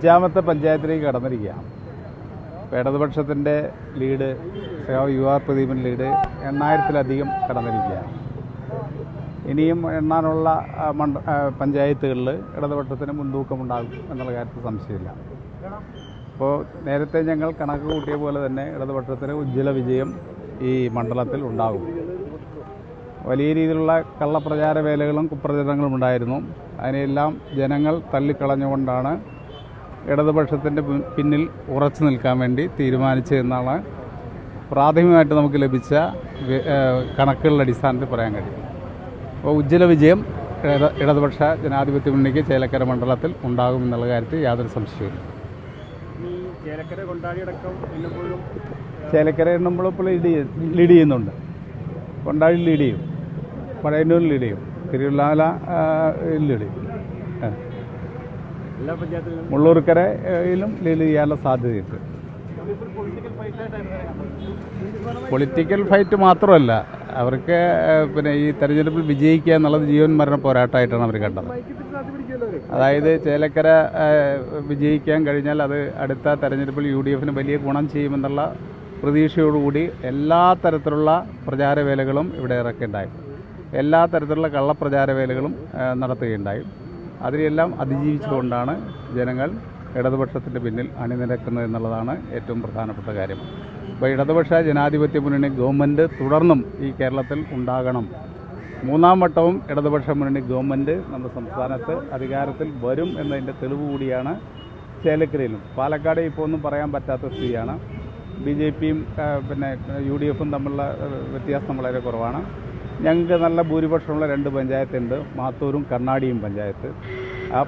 അഞ്ചാമത്തെ പഞ്ചായത്തിലേക്ക് കടന്നിരിക്കുകയാണ്. ഇപ്പോൾ ഇടതുപക്ഷത്തിൻ്റെ lead U R Pradeepan lead 8000-ലധികം കടന്നിരിക്കുകയാണ്. ഇനിയും എണ്ണാനുള്ള പഞ്ചായത്തുകളിൽ ഇടതുപക്ഷത്തിന് മുൻതൂക്കമുണ്ടാകും എന്നുള്ള കാര്യത്തിൽ സംശയമില്ല. അപ്പോൾ നേരത്തെ ഞങ്ങൾ കണക്ക് കൂട്ടിയ പോലെ തന്നെ ഇടതുപക്ഷത്തിന് ഉജ്ജ്വല വിജയം ഈ മണ്ഡലത്തിൽ ഉണ്ടാകും. വലിയ രീതിയിലുള്ള കള്ളപ്രചാര വേലകളും കുപ്രചരണങ്ങളും ഉണ്ടായിരുന്നു. അതിനെല്ലാം ജനങ്ങൾ തള്ളിക്കളഞ്ഞുകൊണ്ടാണ് ഇടതുപക്ഷത്തിൻ്റെ പിന്നിൽ ഉറച്ചു നിൽക്കാൻ വേണ്ടി തീരുമാനിച്ചതെന്നാണ് പ്രാഥമികമായിട്ട് നമുക്ക് ലഭിച്ച കണക്കുകളുടെ അടിസ്ഥാനത്തിൽ പറയാൻ കഴിയും. അപ്പോൾ ഉജ്ജ്വല വിജയം ഇടതുപക്ഷ ജനാധിപത്യ മുന്നണിക്ക് ചേലക്കര മണ്ഡലത്തിൽ ഉണ്ടാകുമെന്നുള്ള കാര്യത്തിൽ യാതൊരു സംശയമില്ല. ചേലക്കര എണ്ണുമ്പോൾ ഇപ്പോൾ ലീഡ് ചെയ്യുന്നുണ്ട്. കൊണ്ടാഴി ലീഡ് ചെയ്യും, പഴയന്നൂർ ലീഡ് ചെയ്യും, തിരുവല്ലാമല ലീഡ് ചെയ്യും, മുള്ളൂർക്കരയിലും ലീഡ് ചെയ്യാനുള്ള സാധ്യതയുണ്ട്. പൊളിറ്റിക്കൽ ഫൈറ്റ് മാത്രമല്ല, അവർക്ക് പിന്നെ ഈ തെരഞ്ഞെടുപ്പിൽ വിജയിക്കുക എന്നുള്ളത് ജീവൻ മരണ പോരാട്ടമായിട്ടാണ് അവർ കണ്ടത്. അതായത് ചേലക്കര വിജയിക്കാൻ കഴിഞ്ഞാൽ അത് അടുത്ത തെരഞ്ഞെടുപ്പിൽ UDFന് വലിയ ഗുണം ചെയ്യുമെന്നുള്ള പ്രതീക്ഷയോടുകൂടി എല്ലാ തരത്തിലുള്ള പ്രചാരവേലകളും ഇവിടെ ഇറക്കുകയുണ്ടായി. എല്ലാ തരത്തിലുള്ള കള്ളപ്രചാരവേലകളും നടത്തുകയുണ്ടായി. അതിനെല്ലാം അതിജീവിച്ചുകൊണ്ടാണ് ജനങ്ങൾ ഇടതുപക്ഷത്തിൻ്റെ പിന്നിൽ അണിനിരക്കുന്നത് എന്നുള്ളതാണ് ഏറ്റവും പ്രധാനപ്പെട്ട കാര്യം. അപ്പോൾ ഇടതുപക്ഷ ജനാധിപത്യ മുന്നണി ഗവൺമെൻറ് തുടർന്നും ഈ കേരളത്തിൽ ഉണ്ടാകണം. മൂന്നാം വട്ടവും ഇടതുപക്ഷ മുന്നണി ഗവൺമെൻറ് നമ്മുടെ സംസ്ഥാനത്ത് അധികാരത്തിൽ വരും എന്നതിൻ്റെ തെളിവ് കൂടിയാണ് ചേലക്കരയിലും. പാലക്കാട് ഇപ്പോൾ ഒന്നും പറയാൻ പറ്റാത്ത സ്ഥിതിയാണ്. BJPയും പിന്നെ UDFും തമ്മിലുള്ള വ്യത്യാസം വളരെ കുറവാണ്. ഞങ്ങൾക്ക് നല്ല ഭൂരിപക്ഷമുള്ള 2 പഞ്ചായത്തുണ്ട്, മാത്തൂരും കണ്ണാടിയും പഞ്ചായത്ത്. ആ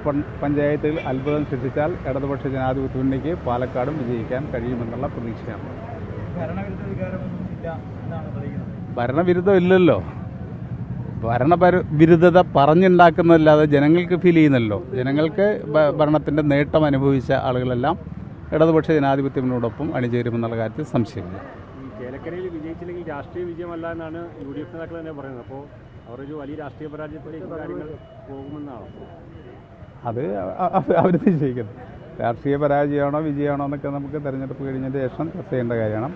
പഞ്ചായത്തിൽ അത്ഭുതം സൃഷ്ടിച്ചാൽ ഇടതുപക്ഷ ജനാധിപത്യ മുന്നണിക്ക് പാലക്കാടും വിജയിക്കാൻ കഴിയുമെന്നുള്ള പ്രതീക്ഷയാണ്. ഭരണവിരുദ്ധം ഇല്ലല്ലോ. ഭരണവിരുദ്ധത പറഞ്ഞുണ്ടാക്കുന്നതല്ലാതെ ജനങ്ങൾക്ക് ഫീൽ ചെയ്യുന്നല്ലോ. ജനങ്ങൾക്ക് ഭരണത്തിൻ്റെ നേട്ടം അനുഭവിച്ച ആളുകളെല്ലാം ഇടതുപക്ഷ ജനാധിപത്യത്തിനോടൊപ്പം അണിചേരുമെന്നുള്ള കാര്യത്തിൽ സംശയമില്ല. ചേലക്കരയിൽ വിജയിച്ചില്ലെങ്കിൽ രാഷ്ട്രീയ വിജയമല്ല എന്നാണ് UDF നേതാക്കൾ തന്നെ പറയുന്നത്. അപ്പോൾ അവരൊരു വലിയ രാഷ്ട്രീയ പരാജയത്തിലേക്ക് കാര്യങ്ങൾ പോകുമെന്നാണ് അത് അവർ നിശ്ചയിക്കുന്നത്. രാഷ്ട്രീയ പരാജയമാണോ വിജയമാണോ എന്നൊക്കെ നമുക്ക് തെരഞ്ഞെടുപ്പ് കഴിഞ്ഞതിന് ശേഷം ചർച്ച ചെയ്യേണ്ട കാര്യമാണ്.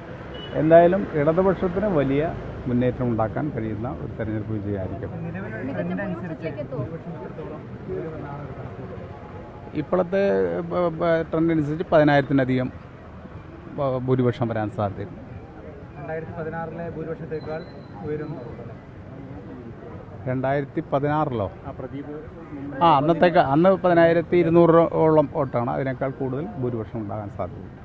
എന്തായാലും ഇടതുപക്ഷത്തിന് വലിയ മുന്നേറ്റം ഉണ്ടാക്കാൻ കഴിയുന്ന ഒരു തെരഞ്ഞെടുപ്പ് വിജയമായിരിക്കും. ഇപ്പോഴത്തെ ട്രെൻഡ് അനുസരിച്ച് 10,000-ലധികം ഭൂരിപക്ഷം വരാൻ സാധ്യതയുണ്ട്. 2016 ഭൂരിപക്ഷത്തേക്കാൾ ഉയരുന്നു. 2016 അന്ന് 10,200 വോട്ടാണ്. അതിനേക്കാൾ കൂടുതൽ ഭൂരിപക്ഷം ഉണ്ടാകാൻ സാധ്യതയുണ്ട്.